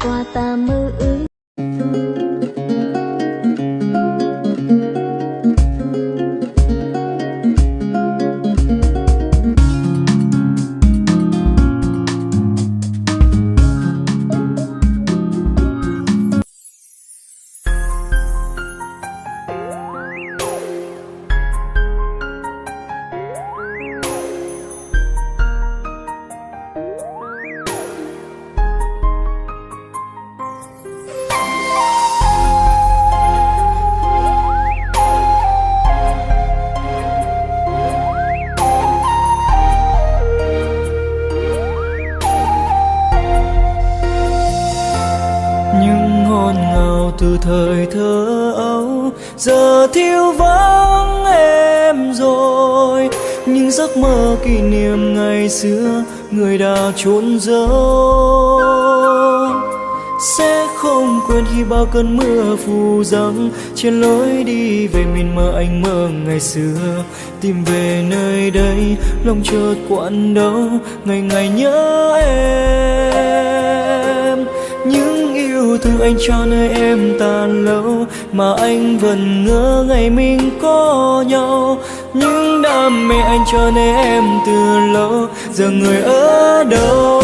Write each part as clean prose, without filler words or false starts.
qua ta mơ ước. Từ thời thơ ấu giờ thiếu vắng em rồi, những giấc mơ kỷ niệm ngày xưa người đã trốn giấu. Sẽ không quên khi bao cơn mưa phù dâng trên lối đi về miền mơ anh mơ ngày xưa. Tìm về nơi đây lòng chợt quặn đau, ngày ngày nhớ em. Những yêu thương anh cho nơi em tàn lâu mà anh vẫn ngỡ ngày mình có nhau. Những đam mê anh cho nơi em từ lâu giờ người ở đâu.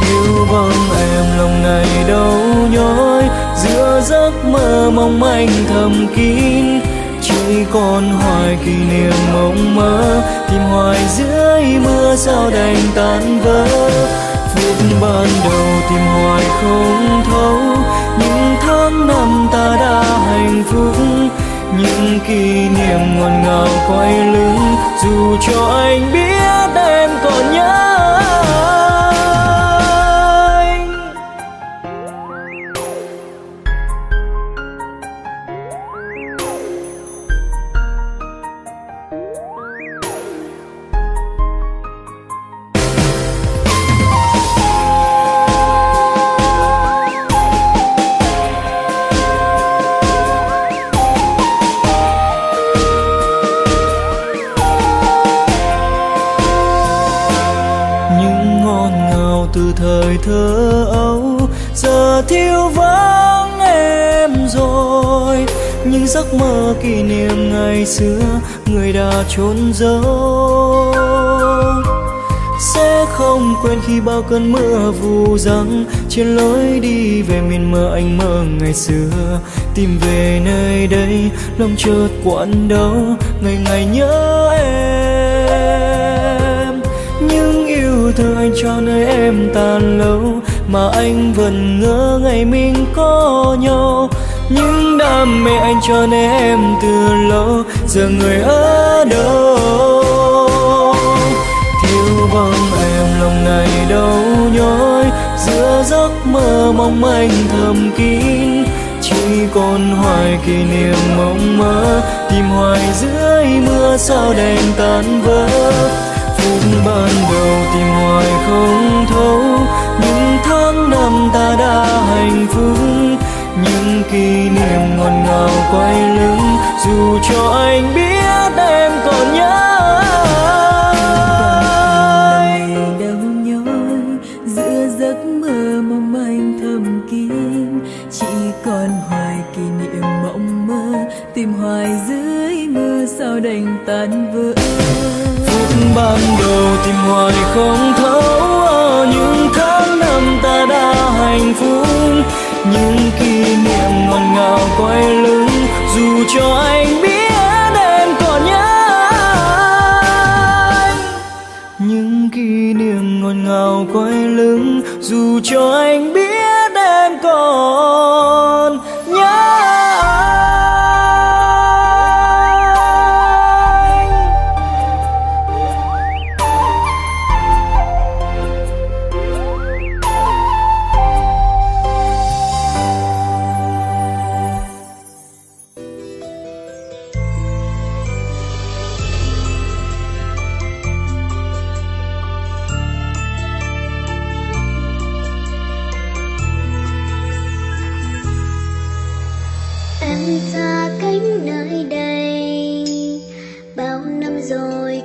Thiếu vắng em lòng này đau nhói, giữa giấc mơ mong manh thầm kín. Chỉ còn hoài kỷ niệm mộng mơ, tìm hoài dưới mưa sao đành tan vỡ. Phút ban đầu tìm hoài không thấu, những tháng năm ta đã hạnh phúc. Những kỷ niệm ngọt ngào quay lưng, dù cho anh biết em còn nhớ anh. Từ thời thơ ấu giờ thiếu vắng em rồi, những giấc mơ kỷ niệm ngày xưa người đã trốn giấu. Sẽ không quên khi bao cơn mưa vụ dâng trên lối đi về miền mơ anh mơ ngày xưa. Tìm về nơi đây lòng chợt quặn đau, ngày ngày nhớ em. Những yêu thương anh cho nơi em tàn lâu mà anh vẫn ngỡ ngày mình có nhau. Những đam mê anh cho nơi em từ lâu giờ người ở đâu. Thiếu vắng em lòng này đau nhói, giữa giấc mơ mong manh thầm kín. Chỉ còn hoài kỷ niệm mộng mơ, tìm hoài dưới mưa sao đành tan vỡ. Phút ban đầu tìm hoài không thấu, những tháng năm ta đã hạnh phúc. Những kỷ niệm ngọt ngào quay lưng, dù cho anh biết em còn nhớ anh. Đau nhói giữa giấc mơ mong manh thầm kín. Chỉ còn hoài kỷ niệm mộng mơ, tìm hoài dưới mưa sao đành tan vỡ. Phút ban đầu tìm hoài không thấu, những tháng năm ta đã hạnh phúc. Những kỷ niệm ngọt ngào quay lưng, dù cho anh biết em còn nhớ anh. Những kỷ niệm ngọt ngào quay lưng, dù cho anh biết em còn nhớ anh. Em xa cánh nơi đây bao năm rồi.